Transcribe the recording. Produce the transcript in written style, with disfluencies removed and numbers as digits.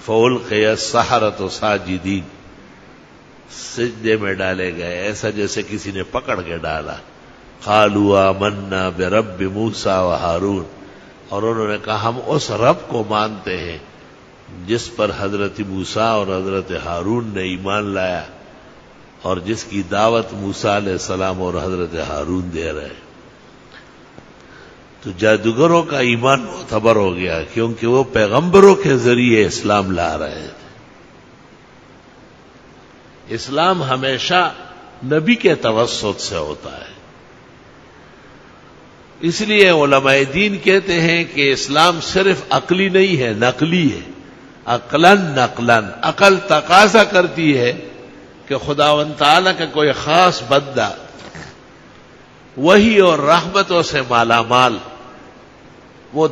فَأُلْقِيَ السَّحَرَةُ سَاجِدِينَ، سجدے میں ڈالے گئے ایسا جیسے کسی نے پکڑ کے ڈالا. قَالُوا آمَنَّا بِرَبِّ مُوسَىٰ وَهَارُونَ، اور انہوں نے کہا ہم اس رب کو مانتے ہیں جس پر حضرت موسیٰ اور حضرت ہارون نے ایمان لایا اور جس کی دعوت موسیٰ علیہ السلام اور حضرت ہارون دے رہے. تو جادوگروں کا ایمان معتبر ہو گیا کیونکہ وہ پیغمبروں کے ذریعے اسلام لا رہے تھے. اسلام ہمیشہ نبی کے توسط سے ہوتا ہے. اس لیے علماء دین کہتے ہیں کہ اسلام صرف عقلی نہیں ہے، نقلی ہے. عقلاً نقلاً، عقل تقاضا کرتی ہے کہ خداوند تعالیٰ کا کوئی خاص بندہ وحی اور رحمتوں سے مالا مال وہ